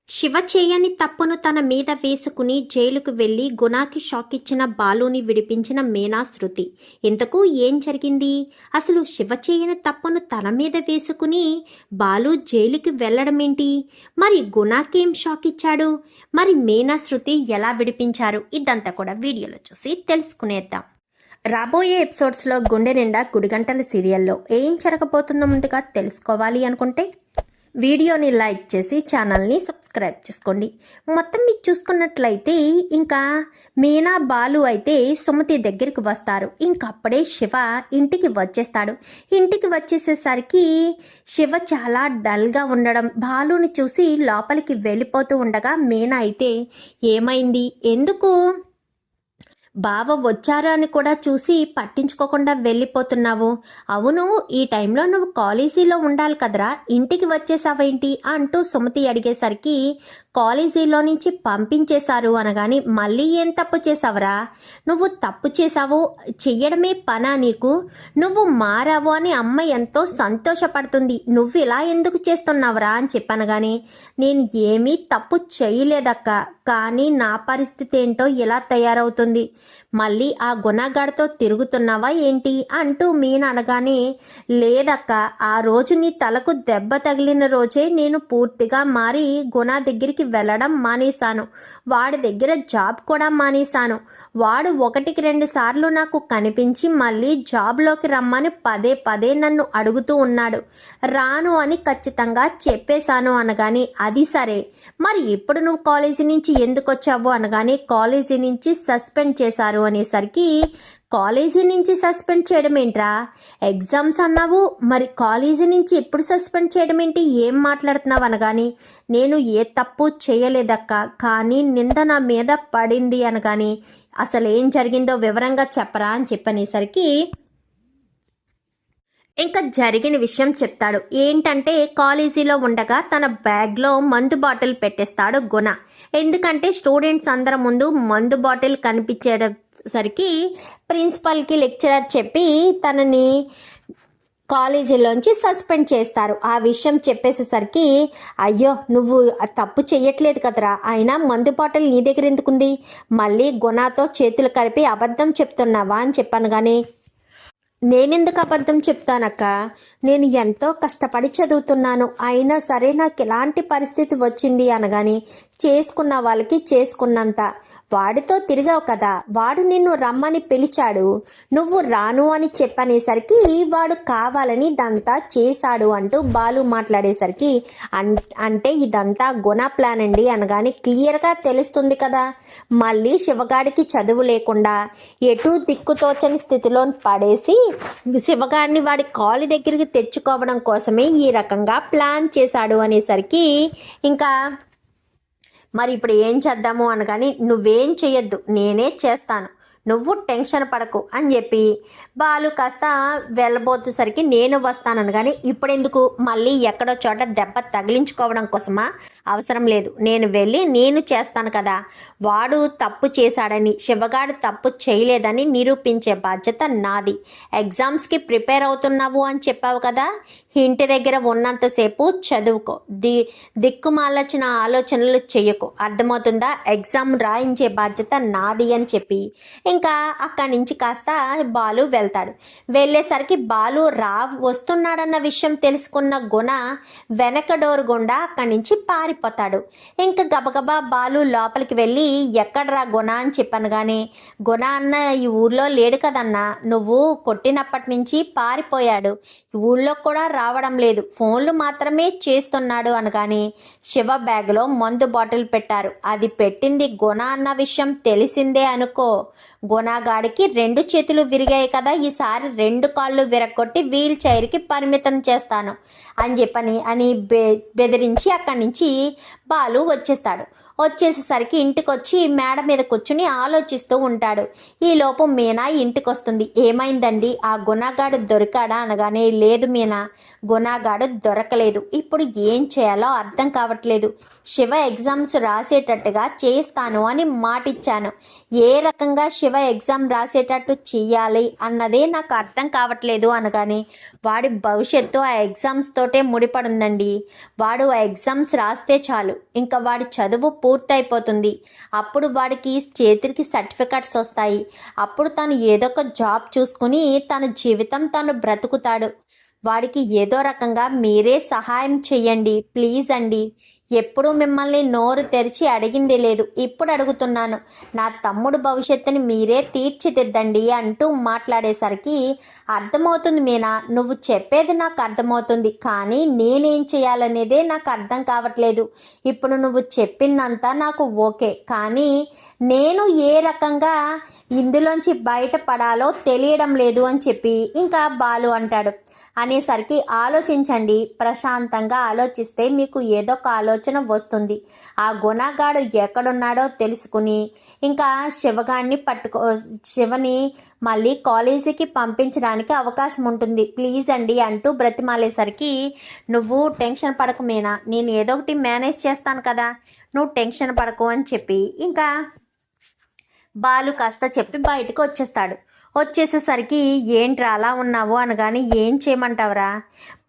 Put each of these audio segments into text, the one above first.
శివ చేయని తప్పును తన మీద వేసుకుని జైలుకు వెళ్లి గుణాకి షాక్ ఇచ్చిన బాలుని విడిపించిన మీనా శృతి. ఇంతకు ఏం జరిగింది? అసలు శివ చేయని తప్పును తన మీద వేసుకుని బాలు జైలుకి వెళ్లడమేంటి? మరి గుణాకేం షాక్ ఇచ్చాడు? మరి మీనా శృతి ఎలా విడిపించారు? ఇదంతా కూడా వీడియోలో చూసి తెలుసుకునేద్దాం. రాబోయే ఎపిసోడ్స్లో గుండె నిండా గుడిగంటల సీరియల్లో ఏం జరగబోతుందో ముందుగా తెలుసుకోవాలి అనుకుంటే వీడియోని లైక్ చేసి ఛానల్ని సబ్స్క్రైబ్ చేసుకోండి. మొత్తం మీరు చూసుకున్నట్లయితే ఇంకా మీనా బాలు అయితే సుమతి దగ్గరికి వస్తారు. ఇంకప్పుడే శివ ఇంటికి వచ్చేస్తాడు. ఇంటికి వచ్చేసేసరికి శివ చాలా డల్గా ఉండడం, బాలుని చూసి లోపలికి వెళ్ళిపోతూ ఉండగా మీనా అయితే ఏమైంది, ఎందుకు బావ వచ్చారు అని కూడా చూసి పట్టించుకోకుండా వెళ్ళిపోతున్నావు? అవును, ఈ టైంలో నువ్వు కాలేజీలో ఉండాలి కదరా, ఇంటికి వచ్చేసావేంటి అంటూ సుమతి అడిగేసరికి కాలేజీలో నుంచి పంపించేశారు అనగాని మళ్ళీ ఏం తప్పు చేసావురా? నువ్వు తప్పు చేసావు చెయ్యడమే పనా నీకు? నువ్వు మారావు అని అమ్మ ఎంతో సంతోషపడుతుంది, నువ్వు ఇలా ఎందుకు చేస్తున్నావురా అని చెప్పనగాని నేను ఏమీ తప్పు చేయలేదక్క, కానీ నా పరిస్థితి ఏంటో ఇలా తయారవుతుంది, మళ్ళీ ఆ గుణగాడితో తిరుగుతున్నావా ఏంటి అంటూ మీనా అనగానే లేదక్క, ఆ రోజు నీ తలకు దెబ్బ తగిలిన రోజే నేను పూర్తిగా మారి గుణ దగ్గరికి వెళ్ళడం మానేశాను, వాడి దగ్గర జాబ్ కూడా మానేశాను. వాడు 1-2 సార్లు నాకు కనిపించి మళ్ళీ జాబ్లోకి రమ్మని పదే పదే నన్ను అడుగుతూ ఉన్నాడు. రాను అని ఖచ్చితంగా చెప్పేశాను అనగాని అది సరే, మరి ఇప్పుడు నువ్వు కాలేజీ నుంచి ఎందుకు వచ్చావు అనగానే కాలేజీ నుంచి సస్పెండ్ చేశారు అనేసరికి కాలేజీ నుంచి సస్పెండ్ చేయడం ఏంట్రా? ఎగ్జామ్స్ అన్నావు, మరి కాలేజీ నుంచి ఎప్పుడు సస్పెండ్ చేయడం ఏంటి? ఏం మాట్లాడుతున్నావు అనగాని నేను ఏ తప్పు చేయలేదక్క, కానీ నింద నా మీద పడింది అనగాని అసలు ఏం జరిగిందో వివరంగా చెప్పరా అని చెప్పనేసరికి ఇంకా జరిగిన విషయం చెప్తాడు. ఏంటంటే కాలేజీలో ఉండగా తన బ్యాగ్లో మందు బాటిల్ పెట్టేస్తాడు గుణ. ఎందుకంటే స్టూడెంట్స్ అందరి ముందు మందు బాటిల్ కనిపించేసరికి ప్రిన్సిపల్కి లెక్చరర్ చెప్పి తనని కాలేజీలోంచి సస్పెండ్ చేస్తారు. ఆ విషయం చెప్పేసేసరికి అయ్యో నువ్వు తప్పు చెయ్యట్లేదు కదరా, అయినా మందు బాటిల్ నీ దగ్గర ఎందుకుంది? మళ్ళీ గుణతో చేతులు కలిపి అబద్ధం చెప్తున్నావా అని చెప్పాను. కానీ నేనెందుకు అబద్ధం చెప్తానక్క, నేను ఎంతో కష్టపడి చదువుతున్నాను, అయినా సరే నాకు ఎలాంటి పరిస్థితి వచ్చింది అనగాని చేసుకున్న వాళ్ళకి చేసుకున్నంత. వాడితో తిరిగావు కదా, వాడు నిన్ను రమ్మని పిలిచాడు, నువ్వు రాను అని చెప్పనేసరికి వాడు కావాలని ఇదంతా చేశాడు అంటూ బాలు మాట్లాడేసరికి అంటే ఇదంతా గుణ ప్లాన్ అండి అనగాని క్లియర్గా తెలుస్తుంది కదా. మళ్ళీ శివగాడికి చదువు లేకుండా ఎటు దిక్కుతోచని స్థితిలో పడేసి శివగాడిని వాడి కాలు దగ్గరికి తెచ్చుకోవడం కోసమే ఈ రకంగా ప్లాన్ చేశాడు అనేసరికి ఇంకా మరి ఇప్పుడు ఏం చేద్దాము అనగాని నువ్వేం చెయ్యొద్దు, నేనే చేస్తాను, నువ్వు టెన్షన్ పడకు అని చెప్పి బాలు కాస్త వెళ్ళబోతుసరికి నేను వస్తానను. కానీ ఇప్పుడెందుకు మళ్ళీ ఎక్కడో చోట దెబ్బ తగిలించుకోవడం కోసమా? అవసరం లేదు, నేను వెళ్ళి నేను చేస్తాను కదా. వాడు తప్పు చేశాడని, శివగాడు తప్పు చేయలేదని నిరూపించే బాధ్యత నాది. ఎగ్జామ్స్కి ప్రిపేర్ అవుతున్నావు అని చెప్పావు కదా, ఇంటి దగ్గర ఉన్నంతసేపు చదువుకో, దిక్కుమాలచిన ఆలోచనలు చెయ్యకు, అర్థమవుతుందా? ఎగ్జామ్ రాయించే బాధ్యత నాది అని చెప్పి ఇంకా అక్కడి నుంచి కాస్త బాలు వెళ్తాడు. వెళ్ళేసరికి బాలు వస్తున్నాడన్న విషయం తెలుసుకున్న గుణ వెనక డోర్ గుండా అక్కడి నుంచి పారిపోతాడు. ఇంకా గబగబా బాలు లోపలికి వెళ్ళి ఎక్కడరా గుణ అని చెప్పాను. కానీ గుణ అన్న ఈ ఊర్లో లేడు కదన్నా, నువ్వు కొట్టినప్పటి నుంచి పారిపోయాడు, ఊళ్ళో కూడా రావడం లేదు, ఫోన్లు మాత్రమే చేస్తున్నాడు అనగాని శివ బ్యాగ్లో మందు బాటిల్ పెట్టారు, అది పెట్టింది గుణ అన్న విషయం తెలిసిందే అనుకో, గుణగాడికి 2 చేతులు విరిగాయి కదా, ఈసారి 2 కాళ్ళు విరగొట్టి వీల్ చైర్కి పరిమితం చేస్తాను అని చెప్పని బెదిరించి అక్కడి నుంచి బాలు వచ్చేస్తాడు. వచ్చేసేసరికి ఇంటికి వచ్చి మేడ మీద కూర్చుని ఆలోచిస్తూ ఉంటాడు. ఈలోపు మీనా ఇంటికి వస్తుంది. ఏమైందండి, ఆ గుణగాడు దొరికాడా అనగానే లేదు మీనా, గుణగాడు దొరకలేదు, ఇప్పుడు ఏం చేయాలో అర్థం కావట్లేదు, శివ ఎగ్జామ్స్ రాసేటట్టుగా చేస్తాను అని మాటిచ్చాను. ఏ రకంగా శివ ఎగ్జామ్ రాసేటట్టు చెయ్యాలి అన్నదే నాకు అర్థం కావట్లేదు అనగానే, వాడి భవిష్యత్తు ఆ ఎగ్జామ్స్ తోటే ముడిపడుందండి. వాడు ఆ ఎగ్జామ్స్ రాస్తే చాలు, ఇంకా వాడి చదువు పూర్తయిపోతుంది. అప్పుడు వాడికి చేతికి సర్టిఫికెట్స్ వస్తాయి. అప్పుడు తను ఏదో ఒక జాబ్ చూసుకుని తన జీవితం తను బ్రతుకుతాడు. వాడికి ఏదో రకంగా మీరే సహాయం చెయ్యండి ప్లీజ్ అండి. ఎప్పుడూ మిమ్మల్ని నోరు తెరిచి అడిగింది లేదు, ఇప్పుడు అడుగుతున్నాను. నా తమ్ముడు భవిష్యత్తుని మీరే తీర్చిదిద్దండి అంటూ మాట్లాడేసరికి, అర్థమవుతుంది మీనా, నువ్వు చెప్పేది నాకు అర్థమవుతుంది, కానీ నేనేం చేయాలనేదే నాకు అర్థం కావట్లేదు. ఇప్పుడు నువ్వు చెప్పిందంతా నాకు ఓకే, కానీ నేను ఏ రకంగా ఇందులోంచి బయటపడాలో తెలియడం లేదు అని చెప్పి ఇంకా బాలు అంటాడు. అనేసరికి, ఆలోచించండి, ప్రశాంతంగా ఆలోచిస్తే మీకు ఏదో ఒక ఆలోచన వస్తుంది. ఆ గుణగాడు ఎక్కడున్నాడో తెలుసుకుని ఇంకా శివని మళ్ళీ కాలేజీకి పంపించడానికి అవకాశం ఉంటుంది ప్లీజ్ అండి అంటూ బ్రతిమాలేసరికి, నువ్వు టెన్షన్ పడకు మీనా, నేను ఏదో ఒకటి మేనేజ్ చేస్తాను కదా, నువ్వు టెన్షన్ పడకు అని చెప్పి ఇంకా బాలు కాస్త చెప్పి బయటకు వచ్చేసేసరికి, ఏంట్రా అలా ఉన్నావు అనగానే, ఏం చేయమంటావురా,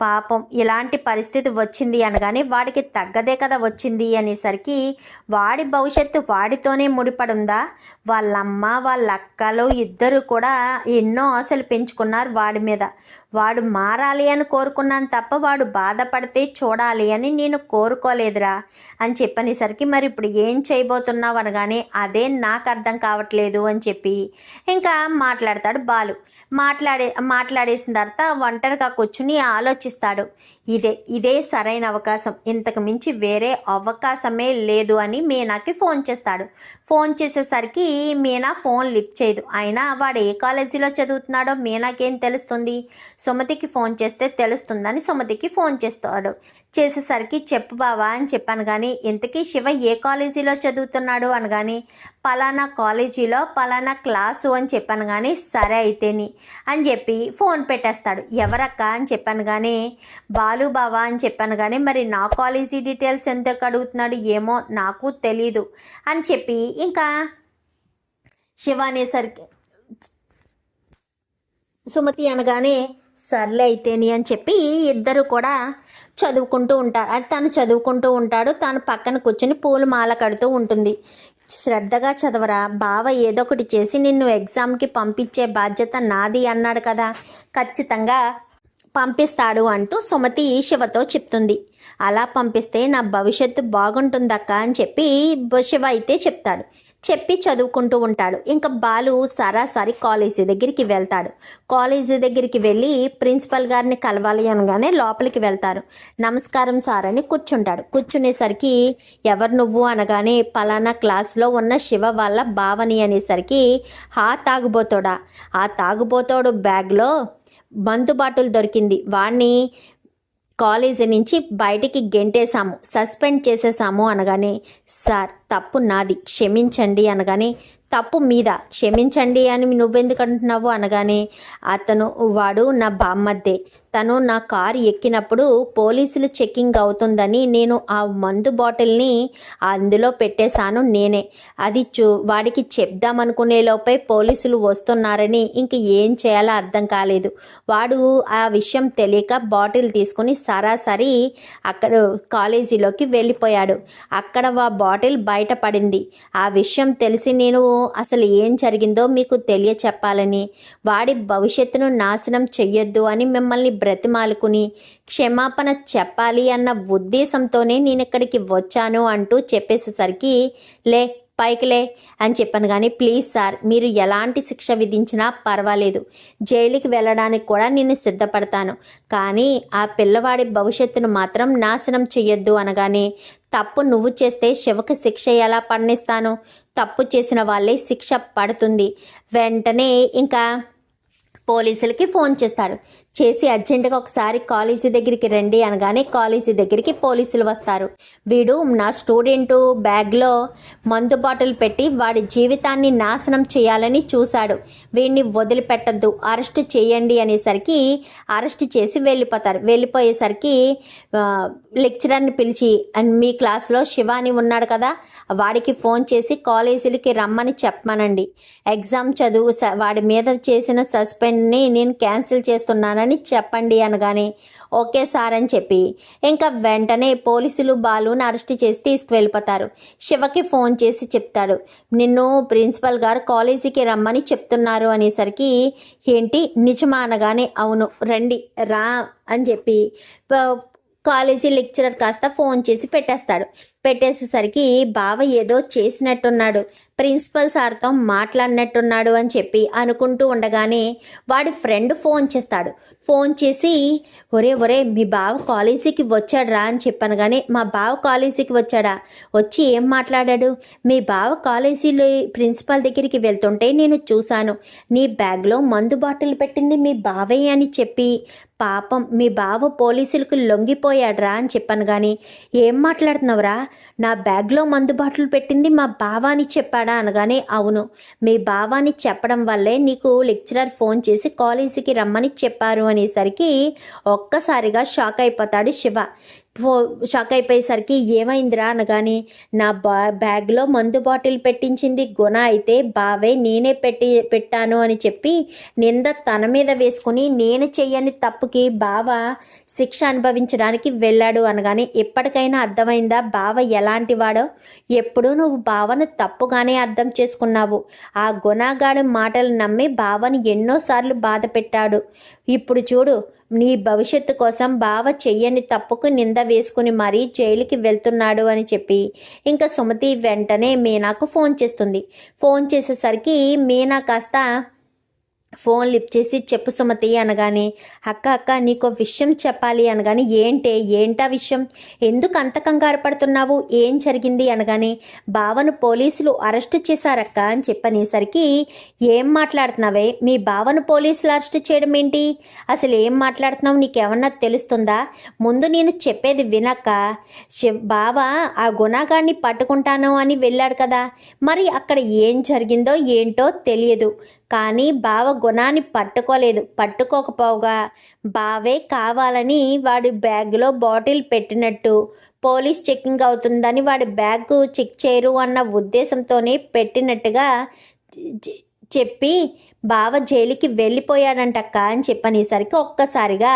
పాపం ఇలాంటి పరిస్థితి వచ్చింది అనగానే, వాడికి తగ్గదే కదా వచ్చింది అనేసరికి, వాడి భవిష్యత్తు వాడితోనే ముడిపడుందా? వాళ్ళమ్మ వాళ్ళ అక్కలు ఇద్దరు కూడా ఎన్నో ఆశలు పెంచుకున్నారు వాడి మీద. వాడు మారాలి అని కోరుకున్నాను తప్ప వాడు బాధపడితే చూడాలి అని నేను కోరుకోలేదురా అని చెప్పనేసరికి, మరి ఇప్పుడు ఏం చేయబోతున్నావు అనగానే, అదే నాకు అర్థం కావట్లేదు అని చెప్పి ఇంకా మాట్లాడతాడు బాలు. మాట్లాడేసిన తర్వాత ఒంటరిగా కూర్చుని ఆలోచిస్తాడు. ఇదే సరైన అవకాశం, ఇంతకు మించి వేరే అవకాశమే లేదు అని మీనాకి ఫోన్ చేస్తాడు. ఫోన్ చేసేసరికి మీనా ఫోన్ లిఫ్ట్ చేయదు. అయినా వాడు ఏ కాలేజీలో చదువుతున్నాడో మీనాకేం తెలుస్తుంది? సుమతికి ఫోన్ చేస్తే తెలుస్తుందని సుమతికి ఫోన్ చేసేసరికి, చెప్పు బావా అని చెప్పాను కానీ, ఇంతకీ శివ ఏ కాలేజీలో చదువుతున్నాడు అనగాని, పలానా కాలేజీలో పలానా క్లాసు అని చెప్పాను కానీ, సరే అయితేని అని చెప్పి ఫోన్ పెట్టేస్తాడు. ఎవరక్క అని చెప్పాను కానీ, బాలు బావా అని చెప్పాను కానీ, మరి నా కాలేజీ డీటెయిల్స్ ఎందుకు అడుగుతున్నాడు ఏమో నాకు తెలీదు అని చెప్పి ఇంకా శివ అనేసరికి, సుమతి అనగానే, సర్లే అయితేని అని చెప్పి ఇద్దరు కూడా చదువుకుంటూ ఉంటారు. అది తను చదువుకుంటూ ఉంటాడు, తను పక్కన కూర్చొని పూలు మాల కడుతూ ఉంటుంది. శ్రద్ధగా చదవరా, బావ ఏదో ఒకటి చేసి నిన్ను ఎగ్జామ్కి పంపించే బాధ్యత నాది అన్నాడు కదా, ఖచ్చితంగా పంపిస్తాడు అంటూ సుమతి శివతో చెప్తుంది. అలా పంపిస్తే నా భవిష్యత్తు బాగుంటుందక్క అని చెప్పి శివ అయితే చెప్తాడు. చెప్పి చదువుకుంటూ ఉంటాడు. ఇంకా బాలు సరాసరి కాలేజీ దగ్గరికి వెళ్తాడు. కాలేజీ దగ్గరికి వెళ్ళి ప్రిన్సిపల్ గారిని కలవాలి అనగానే లోపలికి వెళ్తారు. నమస్కారం సార్ అని కూర్చుంటాడు. కూర్చునేసరికి, ఎవరు నువ్వు అనగానే, పలానా క్లాస్లో ఉన్న శివ వాళ్ళ బావని అనేసరికి, ఆ తాగుబోతోడు బ్యాగ్లో మందు బాటిల్ దొరికింది, వాణ్ణి కాలేజీ నుంచి బయటికి గెంటేశాము, సస్పెండ్ చేసేసాము అనగానే, సార్ తప్పు నాది క్షమించండి అనగానే, తప్పు మీద క్షమించండి అని నువ్వెందుకు అంటున్నావు అనగానే, వాడు నా బామ్మద్దే, తను నా కారు ఎక్కినప్పుడు పోలీసులు చెకింగ్ అవుతుందని నేను ఆ మందు బాటిల్ని అందులో పెట్టేశాను నేనే. అది వాడికి చెప్దామనుకునే లోపే పోలీసులు వస్తున్నారని ఇంక ఏం చేయాలో అర్థం కాలేదు. వాడు ఆ విషయం తెలియక బాటిల్ తీసుకుని సరాసరి అక్కడ కాలేజీలోకి వెళ్ళిపోయాడు. అక్కడ ఆ బాటిల్ బయటపడింది. ఆ విషయం తెలిసి నేను అసలు ఏం జరిగిందో మీకు తెలియచెప్పాలని, వాడి భవిష్యత్తును నాశనం చెయ్యొద్దు అని మిమ్మల్ని బ్రతిమాలుకుని క్షమాపణ చెప్పాలి అన్న ఉద్దేశంతోనే నేను ఇక్కడికి వచ్చాను అంటూ చెప్పేసేసరికి, పైకిలే అని చెప్పాను కానీ, ప్లీజ్ సార్ మీరు ఎలాంటి శిక్ష విధించినా పర్వాలేదు, జైలుకి వెళ్ళడానికి కూడా నేను సిద్ధపడతాను, కానీ ఆ పిల్లవాడి భవిష్యత్తును మాత్రం నాశనం చెయ్యొద్దు అనగానే, తప్పు నువ్వు చేస్తే శివకు శిక్ష ఎలా పడనిస్తాను? తప్పు చేసిన వాళ్ళే శిక్ష పడుతుంది. వెంటనే ఇంకా పోలీసులకి ఫోన్ చేస్తారు. చేసి అర్జెంటుగా ఒకసారి కాలేజీ దగ్గరికి రండి అనగానే కాలేజీ దగ్గరికి పోలీసులు వస్తారు. వీడు నా స్టూడెంట్ బ్యాగ్లో మందు బాటిల్ పెట్టి వాడి జీవితాన్ని నాశనం చేయాలని చూశాడు, వీడిని వదిలిపెట్టద్దు, అరెస్ట్ చేయండి అనేసరికి అరెస్ట్ చేసి వెళ్ళిపోయేసరికి లెక్చరర్ని పిలిచి, అండ్ మీ క్లాస్లో శివాని ఉన్నాడు కదా, వాడికి ఫోన్ చేసి కాలేజీలకి రమ్మని చెప్పమనండి, ఎగ్జామ్ చదువు వాడి మీద చేసిన సస్పెండ్ని నేను క్యాన్సిల్ చేస్తున్నానని చెప్పండి అనగానే ఓకే సార్ అని చెప్పి ఇంకా వెంటనే పోలీసులు బాలుని అరెస్ట్ చేసి తీసుకువెళ్ళిపోతారు. శివకి ఫోన్ చేసి చెప్తాడు, నిన్ను ప్రిన్సిపల్ గారు కాలేజీకి రమ్మని చెప్తున్నారు అనేసరికి ఏంటి నిజమా అనగానే అవును రండి రా అని చెప్పి కాలేజీ లెక్చరర్ కాస్త ఫోన్ చేసి పెట్టేసేసరికి బావ ఏదో చేసినట్టున్నాడు, ప్రిన్సిపల్ సార్తో మాట్లాడినట్టున్నాడు అని చెప్పి అనుకుంటూ ఉండగానే వాడి ఫ్రెండ్ ఫోన్ చేసి ఒరే మీ బావ కాలేజీకి వచ్చాడురా అని చెప్పాను. కానీ మా బావ కాలేజీకి వచ్చాడా, వచ్చి ఏం మాట్లాడాడు, మీ బావ కాలేజీలో ప్రిన్సిపల్ దగ్గరికి వెళ్తుంటే నేను చూశాను, నీ బ్యాగ్లో మందు బాటిల్ పెట్టింది మీ బావే అని చెప్పి పాపం మీ బావ పోలీసులకు లొంగిపోయాడ్రా అని చెప్పాను. కానీ ఏం మాట్లాడుతున్నావురా, నా బ్యాగ్లో మందు బాటిల్ పెట్టింది మా బావ అని చెప్పాడా అనగానే అవును, మీ బావ అని చెప్పడం వల్లే నీకు లెక్చరర్ ఫోన్ చేసి కాలేజీకి రమ్మని చెప్పారు అనేసరికి ఒక్కసారిగా షాక్ అయిపోతాడు శివ. షాక్ అయిపోయేసరికి ఏమైందిరా అనగానే నా బ్యాగ్లో మందు బాటిల్ పెట్టించింది గుణ అయితే బావే నేనే పెట్టాను అని చెప్పి నింద తన మీద వేసుకుని నేను చెయ్యని తప్పుకి బావ శిక్ష అనుభవించడానికి వెళ్ళాడు అనగానే ఎప్పటికైనా అర్థమైందా బావ ఎలాంటి వాడో, ఎప్పుడూ నువ్వు బావను తప్పుగానే అర్థం చేసుకున్నావు, ఆ గుణగాడు మాటలు నమ్మి బావను ఎన్నోసార్లు బాధ పెట్టాడు, ఇప్పుడు చూడు నీ భవిష్యత్తు కోసం బావ చెయ్యని తప్పుకు నింద వేసుకుని మరీ జైలుకి వెళ్తున్నాడు అని చెప్పి ఇంకా సుమతి వెంటనే మీనాకు ఫోన్ చేసేసరికి మీనా కాస్త ఫోన్ లిఫ్ట్ చేసి చెప్పు సుమతి అనగానే అక్క నీకో విషయం చెప్పాలి అనగానే ఏంటా విషయం, ఎందుకు అంత కంగారు పడుతున్నావు, ఏం జరిగింది అనగానే బావను పోలీసులు అరెస్ట్ చేశారక్క అని చెప్పనేసరికి ఏం మాట్లాడుతున్నావే, మీ బావను పోలీసులు అరెస్ట్ చేయడం ఏంటి, అసలు ఏం మాట్లాడుతున్నావు, నీకేమన్నా తెలుస్తుందా, ముందు నేను చెప్పేది వినక్క, బావ ఆ గుణగాడిని పట్టుకుంటాను అని వెళ్ళాడు కదా, మరి అక్కడ ఏం జరిగిందో ఏంటో తెలియదు, కానీ బావ గుణాన్ని పట్టుకోకపోగా బావే కావాలని వాడి బ్యాగ్లో బాటిల్ పెట్టినట్టు, పోలీస్ చెకింగ్ అవుతుందని వాడి బ్యాగ్ చెక్ చేయరు అన్న ఉద్దేశంతోనే పెట్టినట్టుగా చెప్పి బావ జైలుకి వెళ్ళిపోయాడంటక్క అని చెప్పనేసరికి ఒక్కసారిగా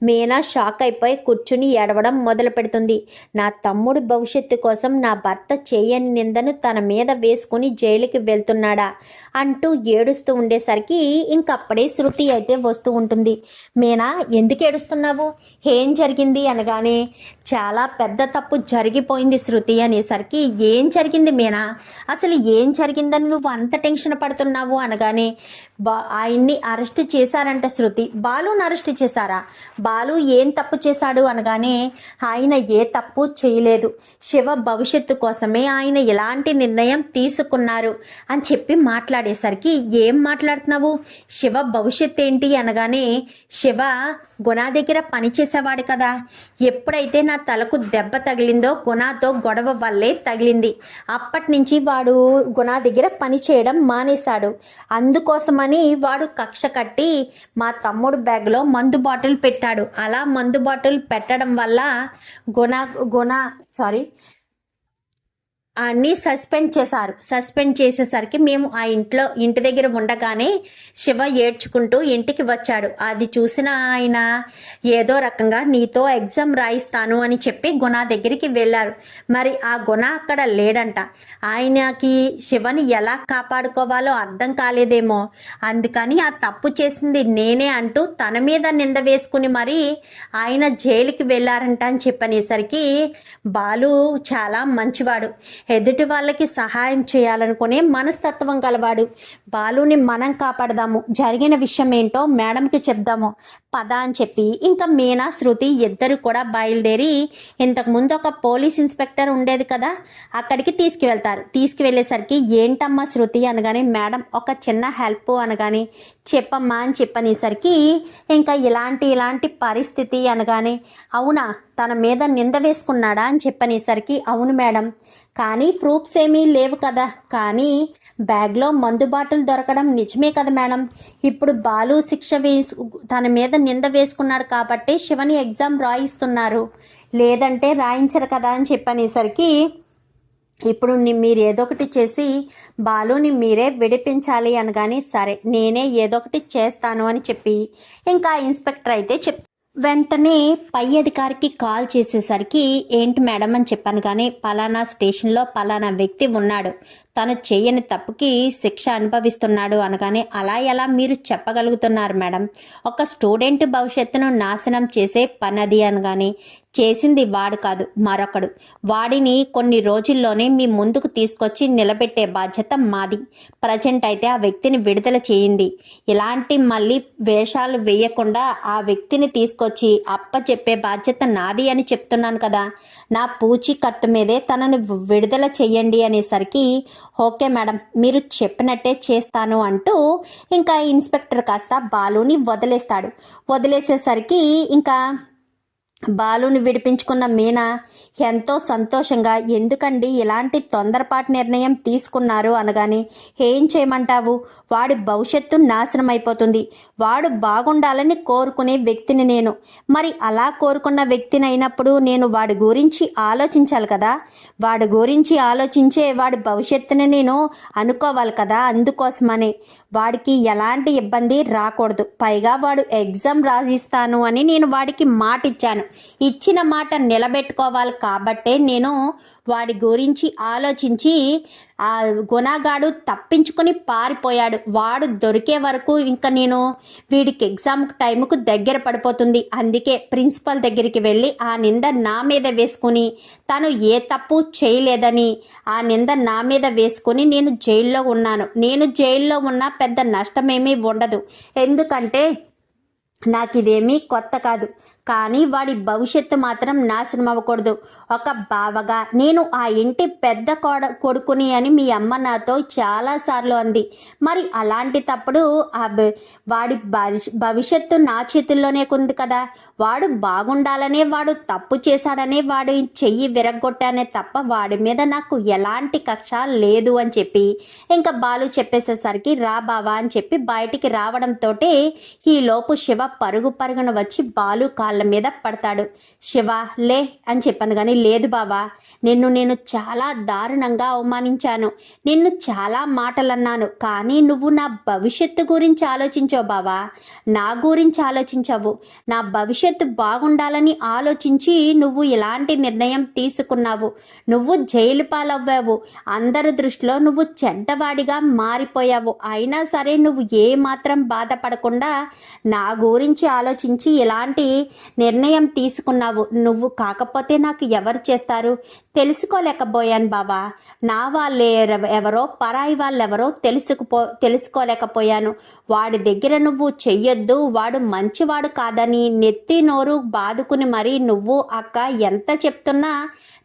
మీనా షాక్ అయిపోయి కూర్చుని ఏడవడం మొదలు పెడుతుంది. నా తమ్ముడి భవిష్యత్తు కోసం నా భర్త చేయని నిందను తన మీద వేసుకుని జైలుకి వెళ్తున్నాడా అంటూ ఏడుస్తూ ఉండేసరికి ఇంకప్పుడే శృతి అయితే వస్తూ ఉంటుంది. మీనా ఎందుకు ఏడుస్తున్నావు, ఏం జరిగింది అనగానే చాలా పెద్ద తప్పు జరిగిపోయింది శృతి అనేసరికి ఏం జరిగింది మీనా, అసలు ఏం జరిగిందని నువ్వు అంత టెన్షన్ పడుతున్నావు అనగానే ఆయన్ని అరెస్ట్ చేశారంట శృతి, బాలుని అరెస్ట్ చేశారా, బాలు ఏం తప్పు చేశాడు అనగానే ఆయన ఏ తప్పు చేయలేదు, శివ భవిష్యత్తు కోసమే ఆయన ఎలాంటి నిర్ణయం తీసుకున్నారు అని చెప్పి మాట్లాడేసరికి ఏం మాట్లాడుతున్నావు, శివ భవిష్యత్తు ఏంటి అనగానే శివ గుణ దగ్గర పనిచేసేవాడు కదా, ఎప్పుడైతే నా తలకు దెబ్బ తగిలిందో గుణతో గొడవ వల్లే తగిలింది, అప్పటి నుంచి వాడు గుణ దగ్గర పని చేయడం మానేశాడు, అందుకోసమని వాడు కక్ష కట్టి మా తమ్ముడు బ్యాగ్లో మందు బాటిల్ పెట్టాడు, అలా మందు బాటిల్ పెట్టడం వల్ల అన్నీ సస్పెండ్ చేసేసరికి మేము ఆ ఇంటి దగ్గర ఉండగానే శివ ఏడ్చుకుంటూ ఇంటికి వచ్చాడు, అది చూసిన ఆయన ఏదో రకంగా నీతో ఎగ్జామ్ రాయిస్తాను అని చెప్పి గుణ దగ్గరికి వెళ్ళారు, మరి ఆ గుణ అక్కడ లేడంట, ఆయనకి శివని ఎలా కాపాడుకోవాలో అర్థం కాలేదేమో, అందుకని ఆ తప్పు చేసింది నేనే అంటూ తన మీద నింద వేసుకుని మరి ఆయన జైలుకి వెళ్ళారంట అని చెప్పనేసరికి బాలు చాలా మంచివాడు, ఎదుటి వాళ్ళకి సహాయం చేయాలనుకునే మనస్తత్వం గలవాడు. బాలుని మనం కాపాడదాము, జరిగిన విషయం ఏంటో మేడంకి చెప్దాము పద అని చెప్పి ఇంకా మీనా శృతి ఇద్దరు కూడా బయలుదేరి ఇంతకుముందు ఒక పోలీస్ ఇన్స్పెక్టర్ ఉండేది కదా అక్కడికి తీసుకువెళ్తారు. తీసుకువెళ్ళేసరికి ఏంటమ్మా శృతి అనగానే మేడం ఒక చిన్న హెల్ప్ అనగానే చెప్పమ్మా అని చెప్పనేసరికి ఇంకా ఇలాంటి పరిస్థితి అనగానే అవునా తన మీద నింద వేసుకున్నాడా అని చెప్పనేసరికి అవును మేడం, కానీ ప్రూఫ్స్ ఏమీ లేవు కదా, కానీ బ్యాగ్లో మందు బాటిల్ దొరకడం నిజమే కదా మేడం. ఇప్పుడు బాలు తన మీద నింద వేసుకున్నాడు కాబట్టి శివని ఎగ్జామ్ రాయిస్తున్నారు, లేదంటే రాయించరు కదా అని చెప్పనేసరికి ఇప్పుడు మీరు ఏదో ఒకటి చేసి బాలుని మీరే విడిపించాలి అనగానే సరే నేనే ఏదో ఒకటి చేస్తాను అని చెప్పి ఇంకా ఇన్స్పెక్టర్ అయితే వెంటనే పై అధికారికి కాల్ చేసేసరికి ఏంటి మేడం అని చెప్పాను, కానీ పలానా స్టేషన్లో పలానా వ్యక్తి ఉన్నాడు, తను చేయని తప్పుకి శిక్ష అనుభవిస్తున్నాడు అనగానే అలా ఎలా మీరు చెప్పగలుగుతున్నారు మేడం, ఒక స్టూడెంట్ భవిష్యత్తును నాశనం చేసే పనది అనగానే చేసింది వాడు కాదు మరొకడు, వాడిని కొన్ని రోజుల్లోనే మీ ముందుకు తీసుకొచ్చి నిలబెట్టే బాధ్యత మాది. ప్రజెంట్ అయితే ఆ వ్యక్తిని విడుదల చేయండి, ఇలాంటి మళ్ళీ వేషాలు వేయకుండా ఆ వ్యక్తిని తీసుకొచ్చి అప్పచెప్పే బాధ్యత నాది అని చెప్తున్నాను కదా, నా పూచీకత్తు మీదే తనను విడుదల చెయ్యండి అనేసరికి ఓకే మేడం మీరు చెప్పినట్టే చేస్తాను అంటూ ఇంకా ఇన్స్పెక్టర్ కాస్త బాలుని వదిలేసేసరికి ఇంకా బాలుని విడిపించుకున్న మీనా ఎంతో సంతోషంగా ఎందుకండి ఇలాంటి తొందరపాటు నిర్ణయం తీసుకున్నారు అనగానే ఏం చేయమంటావు, వాడి భవిష్యత్తు నాశనం అయిపోతుంది, వాడు బాగుండాలని కోరుకునే వ్యక్తిని నేను, మరి అలా కోరుకున్న వ్యక్తిని అయినప్పుడు నేను వాడి గురించి ఆలోచించాలి కదా, వాడి గురించి ఆలోచించే వాడి భవిష్యత్తుని నేను అనుకోవాలి కదా, అందుకోసమనే వాడికి ఎలాంటి ఇబ్బంది రాకూడదు, పైగా వాడు ఎగ్జామ్ రాసిస్తాను అని నేను వాడికి మాట ఇచ్చాను, ఇచ్చిన మాట నిలబెట్టుకోవాలి కాబట్టే నేను వాడి గురించి ఆలోచించి ఆ గుణగాడు తప్పించుకొని పారిపోయాడు, వాడు దొరికే వరకు ఇంకా నేను వీడికి ఎగ్జామ్ టైంకు దగ్గర పడిపోతుంది, అందుకే ప్రిన్సిపల్ దగ్గరికి వెళ్ళి ఆ నింద నా మీద వేసుకుని తను ఏ తప్పు చేయలేదని ఆ నింద నా మీద వేసుకుని నేను జైల్లో ఉన్నాను, నేను జైల్లో ఉన్నా పెద్ద నష్టమేమీ ఉండదు, ఎందుకంటే నాకు ఇదేమీ కొత్త కాదు, కానీ వాడి భవిష్యత్తు మాత్రం నాశనం అవ్వకూడదు, ఒక బావగా నేను ఆ ఇంటి పెద్ద కొడుకుని అని మీ అమ్మ నాతో చాలాసార్లు అంది, మరి అలాంటి తప్పుడు వాడి భవిష్యత్తు నా చేతుల్లోనే ఉంది కదా, వాడు బాగుండాలనే వాడు తప్పు చేశాడనే వాడు చెయ్యి విరగ్గొట్టానే తప్ప వాడి మీద నాకు ఎలాంటి కక్ష లేదు అని చెప్పి ఇంకా బాలు చెప్పేసేసరికి రా బావా అని చెప్పి బయటికి రావడంతో ఈలోపు శివ పరుగున వచ్చి బాలు కాళ్ళ మీద పడతాడు. శివ లే అని చెప్పాను కానీ లేదు బావా, నేను చాలా దారుణంగా అవమానించాను, నిన్ను చాలా మాటలు అన్నాను, కానీ నువ్వు నా భవిష్యత్తు గురించి ఆలోచించావు బావా, నా గురించి ఆలోచించావు, నా భవిష్యత్తు బాగుండాలని ఆలోచించి నువ్వు ఇలాంటి నిర్ణయం తీసుకున్నావు, నువ్వు జైలు పాలవ్వావు, అందరి దృష్టిలో నువ్వు చెడ్డవాడిగా మారిపోయావు, అయినా సరే నువ్వు ఏ మాత్రం బాధపడకుండా నా గురించి ఆలోచించి ఇలాంటి నిర్ణయం తీసుకున్నావు, నువ్వు కాకపోతే నాకు ఎవరు చేస్తారు, తెలుసుకోలేకపోయాను బావా, నా వాళ్ళే ఎవరో పరాయి వాళ్ళెవరో తెలుసుకోలేకపోయాను, వాడి దగ్గర నువ్వు చెయ్యొద్దు, వాడు మంచివాడు కాదని నెత్తి నోరు బాదుకుని మరీ నువ్వు అక్క ఎంత చెప్తున్నా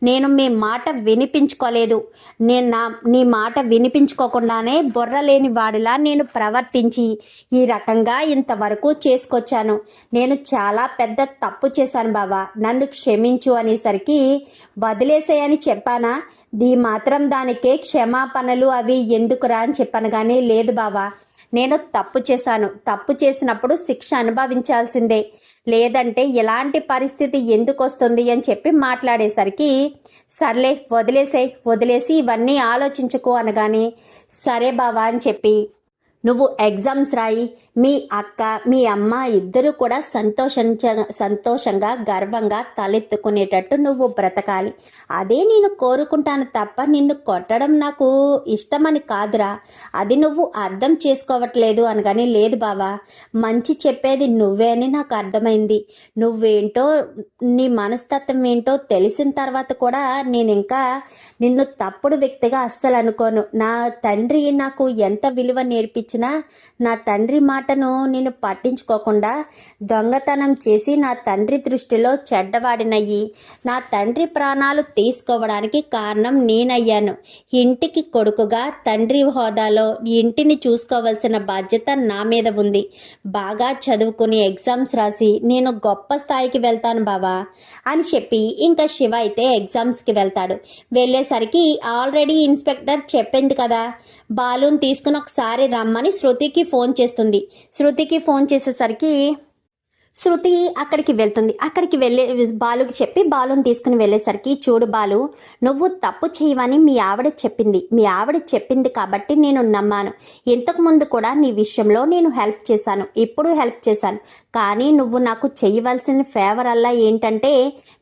నేను మీ మాట వినిపించుకోలేదు, నీ మాట వినిపించుకోకుండానే బుర్రలేని వాడిలా నేను ప్రవర్తించి ఈ రకంగా ఇంతవరకు చేసుకొచ్చాను, నేను చాలా పెద్ద తప్పు చేశాను బావా, నన్ను క్షమించు అనేసరికి వదిలేసేయని చెప్పానా, మాత్రం దానికే క్షమాపణలు అవి ఎందుకురా అని చెప్పాను కానీ లేదు బావా, నేను తప్పు చేశాను, తప్పు చేసినప్పుడు శిక్ష అనుభవించాల్సిందే, లేదంటే ఎలాంటి పరిస్థితి ఎందుకు వస్తుంది అని చెప్పి మాట్లాడేసరికి సర్లే వదిలేసి ఇవన్నీ ఆలోచించుకో అనగానే సరే బావా అని చెప్పి నువ్వు ఎగ్జామ్స్ రాయి, మీ అక్క మీ అమ్మ ఇద్దరు కూడా సంతోషంగా గర్వంగా తలెత్తుకునేటట్టు నువ్వు బ్రతకాలి. అదే నేను కోరుకుంటాను తప్ప నిన్ను కొట్టడం నాకు ఇష్టమని కాదురా, అది నువ్వు అర్థం చేసుకోవట్లేదు అనగాని, లేదు బావా, మంచి చెప్పేది నువ్వే అని నాకు అర్థమైంది. నువ్వేంటో నీ మనస్తత్వం ఏంటో తెలిసిన తర్వాత కూడా నేను ఇంకా నిన్ను తప్పుడు వ్యక్తిగా అస్సలు అనుకోను. నా తండ్రి నాకు ఎంత విలువ నేర్పించినా నా తండ్రి మాటను నేను పట్టించుకోకుండా దొంగతనం చేసి నా తండ్రి దృష్టిలో చెడ్డవాడినయ్యి నా తండ్రి ప్రాణాలు తీసుకోవడానికి కారణం నేనయ్యాను. ఇంటికి కొడుకుగా తండ్రి హోదాలో ఇంటిని చూసుకోవాల్సిన బాధ్యత నా మీద ఉంది. బాగా చదువుకుని ఎగ్జామ్స్ రాసి నేను గొప్ప స్థాయికి వెళ్తాను బావా అని చెప్పి ఇంకా శివ అయితే ఎగ్జామ్స్కి వెళ్తాడు. వెళ్ళేసరికి ఆల్రెడీ ఇన్స్పెక్టర్ చెప్పింది కదా, బాలుని తీసుకుని ఒకసారి రమ్మని శృతికి ఫోన్ చేస్తుంది. శృతికి ఫోన్ చేసేసరికి శృతి అక్కడికి వెళ్తుంది. అక్కడికి వెళ్ళే బాలుకి చెప్పి బాలుని తీసుకుని వెళ్ళేసరికి, చూడు బాలు, నువ్వు తప్పు చేయవని మీ ఆవిడ చెప్పింది కాబట్టి నేను నమ్మాను. ఇంతకుముందు కూడా నీ విషయంలో నేను హెల్ప్ చేశాను, ఇప్పుడు హెల్ప్ చేశాను. కానీ నువ్వు నాకు చేయవలసిన ఫేవర్ అల్లా ఏంటంటే,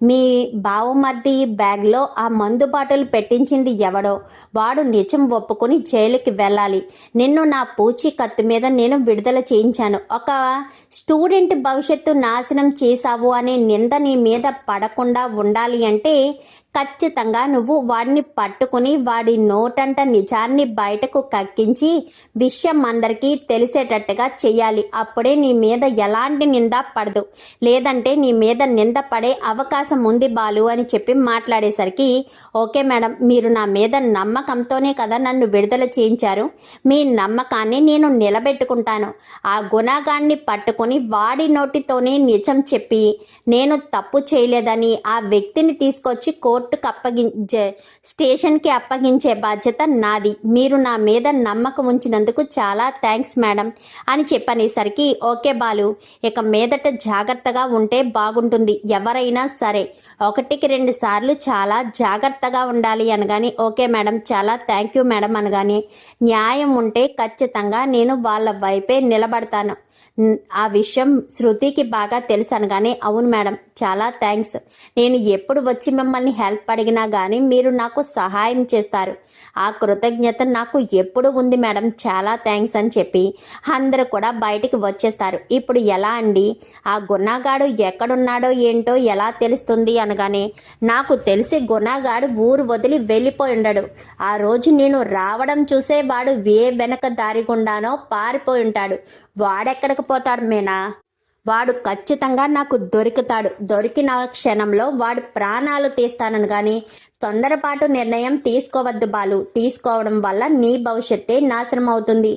మీ బావమర్ది బ్యాగ్లో ఆ మందు బాటిల్ పెట్టించింది ఎవడో వాడు నిజం ఒప్పుకొని జైలుకి వెళ్ళాలి. నిన్ను నా పూచీకత్తు మీద నేను విడుదల చేయించాను. ఒక స్టూడెంట్ భవిష్యత్తు నాశనం చేశావు అనే నింద నీ మీద పడకుండా ఉండాలి అంటే ఖచ్చితంగా నువ్వు వాడిని పట్టుకుని వాడి నోటంట నిజాన్ని బయటకు కక్కించి విషయం అందరికీ తెలిసేటట్టుగా చెయ్యాలి. అప్పుడే నీ మీద ఎలాంటి నింద పడదు, లేదంటే నీ మీద నింద పడే అవకాశం ఉంది బాలు అని చెప్పి మాట్లాడేసరికి, ఓకే మేడం, మీరు నా మీద నమ్మకంతోనే కదా నన్ను విడుదల చేయించారు, మీ నమ్మకాన్ని నేను నిలబెట్టుకుంటాను. ఆ గుణగాన్ని పట్టుకుని వాడి నోటితోనే నిజం చెప్పి నేను తప్పు చేయలేదని ఆ వ్యక్తిని తీసుకొచ్చి స్టేషన్కి అప్పగించే బాధ్యత నాది. మీరు నా మీద నమ్మకం ఉంచినందుకు చాలా థ్యాంక్స్ మేడం అని చెప్పనేసరికి, ఓకే బాలు, ఇక మీదట జాగ్రత్తగా ఉంటే బాగుంటుంది. ఎవరైనా సరే 1-2 సార్లు చాలా జాగ్రత్తగా ఉండాలి అనగాని, ఓకే మేడం, చాలా థ్యాంక్ యూ మేడం అనగాని, న్యాయం ఉంటే ఖచ్చితంగా నేను వాళ్ళ వైపే నిలబడతాను. ఆ విషయం శృతికి బాగా తెలుసు అనగానే, అవును మేడం, చాలా థ్యాంక్స్. నేను ఎప్పుడు వచ్చి మిమ్మల్ని హెల్ప్ అడిగినా కానీ మీరు నాకు సహాయం చేస్తారు. ఆ కృతజ్ఞత నాకు ఎప్పుడు ఉంది మేడం, చాలా థ్యాంక్స్ అని చెప్పి అందరూ కూడా బయటికి వచ్చేస్తారు. ఇప్పుడు ఎలా అండి, ఆ గుణగాడు ఎక్కడున్నాడో ఏంటో ఎలా తెలుస్తుంది అనగానే, నాకు తెలిసి గుణగాడు ఊరు వదిలి వెళ్ళిపోయి ఉండడు. ఆ రోజు నేను రావడం చూసే వాడు వెనక దారి గుండానో పారిపోయి ఉంటాడు. వాడెక్కడికి పోతాడు మేనా, వాడు ఖచ్చితంగా నాకు దొరుకుతాడు. దొరికిన క్షణంలో వాడు ప్రాణాలు తీస్తానని కానీ తొందరపాటు నిర్ణయం తీసుకోవద్దు బాలు. తీసుకోవడం వల్ల నీ భవిష్యత్తే నాశనం అవుతుంది.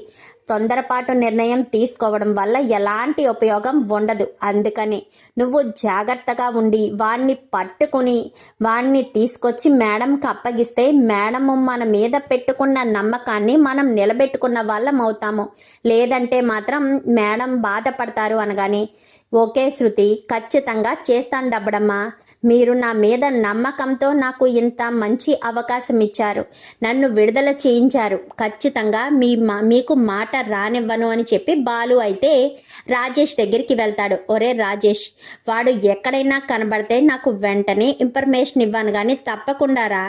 తొందరపాటు నిర్ణయం తీసుకోవడం వల్ల ఎలాంటి ఉపయోగం ఉండదు. అందుకని నువ్వు జాగ్రత్తగా ఉండి వాణ్ణి పట్టుకుని వాణ్ణి తీసుకొచ్చి మేడంకి అప్పగిస్తే మేడము మన మీద పెట్టుకున్న నమ్మకాన్ని మనం నిలబెట్టుకున్న వాళ్ళం అవుతాము. లేదంటే మాత్రం మేడం బాధపడతారు అనగాని, ఓకే శృతి, ఖచ్చితంగా చేస్తాను డబ్బడమ్మా. మీరు నా మీద నమ్మకంతో నాకు ఇంత మంచి అవకాశం ఇచ్చారు, నన్ను విడుదల చేయించారు. ఖచ్చితంగా మీకు మాట రానివ్వను అని చెప్పి బాలు అయితే రాజేష్ దగ్గరికి వెళ్తాడు. ఒరే రాజేష్, వాడు ఎక్కడైనా కనబడితే నాకు వెంటనే ఇన్ఫర్మేషన్ ఇవ్వను కానీ తప్పకుండా రా.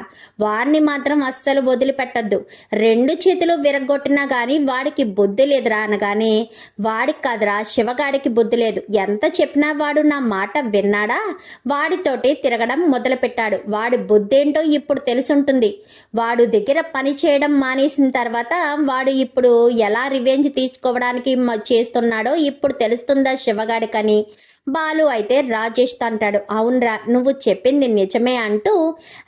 వాడిని మాత్రం అస్సలు వదిలిపెట్టద్దు. 2 చేతులు విరగొట్టినా కానీ వాడికి బుద్ధి లేదురా అనగానే, వాడికి కాదురా, శివగాడికి బుద్ధి లేదు. ఎంత చెప్పినా వాడు నా మాట విన్నాడా? వాడితోటి తిరగడం మొదలుపెట్టాడు. వాడి బుద్ధేంటో ఇప్పుడు తెలుసుంటుంది. వాడు దగ్గర పని చేయడం మానేసిన తర్వాత వాడు ఇప్పుడు ఎలా రివెంజ్ తీసుకోవడానికి చేస్తున్నాడో ఇప్పుడు తెలుస్తుందా శివగాడికని బాలు అయితే రాజేష్ అంటాడు. అవునరా, నువ్వు చెప్పింది నిజమే అంటూ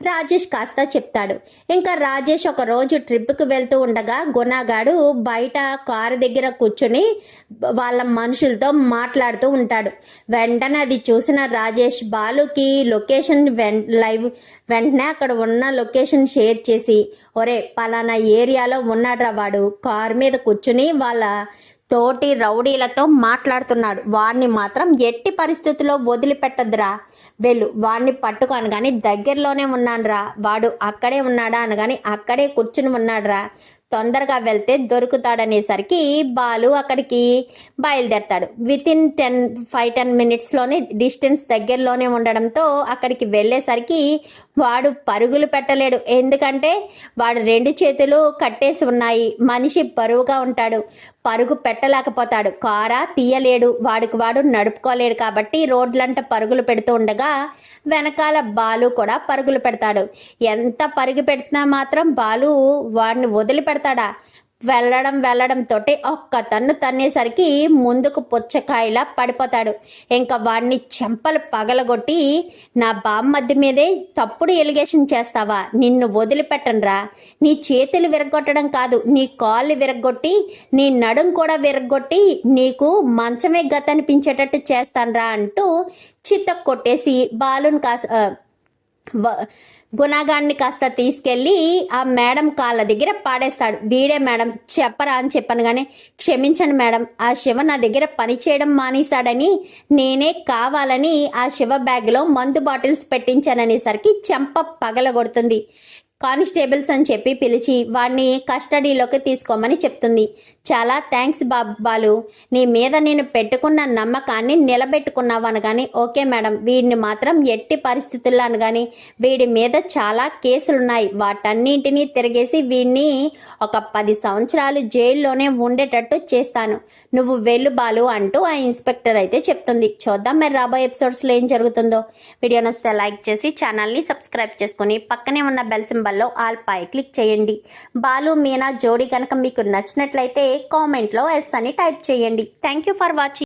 రాజేష్ కాస్త చెప్తాడు. ఇంకా రాజేష్ ఒక రోజు ట్రిప్కి వెళ్తూ ఉండగా గుణగాడు బయట కారు దగ్గర కూర్చుని వాళ్ళ మనుషులతో మాట్లాడుతూ ఉంటాడు. వెంటనే అది చూసిన రాజేష్ బాలుకి లొకేషన్ వెంటనే అక్కడ ఉన్న లొకేషన్ షేర్ చేసి, ఒరే పలానా ఏరియాలో ఉన్నాడ్రా వాడు, కారు మీద కూర్చుని వాళ్ళ తోటి రౌడీలతో మాట్లాడుతున్నాడు, వాడిని మాత్రం ఎట్టి పరిస్థితుల్లో వదిలిపెట్టద్దురా, వెళ్ళు, వాడిని పట్టుకో అనగాని దగ్గరలోనే ఉన్నానురా, వాడు అక్కడే ఉన్నాడా అనగాని అక్కడే కూర్చుని ఉన్నాడురా, తొందరగా వెళ్తే దొరుకుతాడనేసరికి బాలు అక్కడికి బయలుదేరతాడు. వితిన్ 5-10 మినిట్స్లోనే డిస్టెన్స్ దగ్గరలోనే ఉండడంతో అక్కడికి వెళ్ళేసరికి వాడు పరుగులు పెట్టలేడు. ఎందుకంటే వాడు 2 చేతులు కట్టేసి ఉన్నాయి, మనిషి బరువుగా ఉంటాడు, పరుగు పెట్టలేకపోతాడు, కారా తీయలేడు, వాడు నడుపుకోలేడు. కాబట్టి రోడ్లంట పరుగులు పెడుతూ ఉండగా వెనకాల బాలు కూడా పరుగులు పెడతాడు. ఎంత పరుగు పెట్టినా మాత్రం బాలు వాడిని వదిలిపెడతాడా? వెళ్ళడంతో ఒక్క తన్ను తన్నేసరికి ముందుకు పుచ్చకాయలా పడిపోతాడు. ఇంకా వాడిని చెంపలు పగలగొట్టి, నా బామ్మద్ది మీదే తప్పుడు ఎలిగేషన్ చేస్తావా, నిన్ను వదిలిపెట్టనురా, నీ చేతులు విరగొట్టడం కాదు, నీ కాళ్ళు విరగొట్టి నీ నడుం కూడా విరగొట్టి నీకు మంచమే గతనిపించేటట్టు చేస్తానురా అంటూ చిత్త కొట్టేసి బాలుని గుణగాన్ని కాస్త తీసుకెళ్ళి ఆ మేడం కాళ్ళ దగ్గర పాడేస్తాడు. వీడే మేడం చెప్పరా అని చెప్పాను కానీ, క్షమించండి మేడం, ఆ శివ నా దగ్గర పని చేయడం మానేశాడని నేనే కావాలని ఆ శివ బ్యాగ్లో మందు బాటిల్స్ పెట్టించాననేసరికి చెంప పగలగొడుతుంది. కానిస్టేబుల్స్ అని చెప్పి పిలిచి వాడిని కస్టడీలోకి తీసుకోమని చెప్తుంది. చాలా థ్యాంక్స్ బాలు, నీ మీద నేను పెట్టుకున్న నమ్మకాన్ని నిలబెట్టుకున్నావు అనగాని, ఓకే మేడం, వీడిని మాత్రం ఎట్టి పరిస్థితుల్లో అనగాని, వీడి మీద చాలా కేసులున్నాయి, వాటన్నింటినీ తిరిగేసి వీడిని ఒక 10 సంవత్సరాలు జైల్లోనే ఉండేటట్టు చేస్తాను, నువ్వు వెళ్ళు బాలు అంటూ ఆ ఇన్స్పెక్టర్ అయితే చెప్తుంది. చూద్దాం మరి రాబోయే ఎపిసోడ్స్లో ఏం జరుగుతుందో. వీడియో నచ్చితే లైక్ చేసి ఛానల్ని సబ్స్క్రైబ్ చేసుకుని పక్కనే ఉన్న బెల్ సింబల్లో ఆల్ పై క్లిక్ చేయండి. బాలు మీనా జోడీ కనుక మీకు నచ్చినట్లయితే కామెంట్లో ఎస్ అని టైప్ చేయండి. Thank you for watching.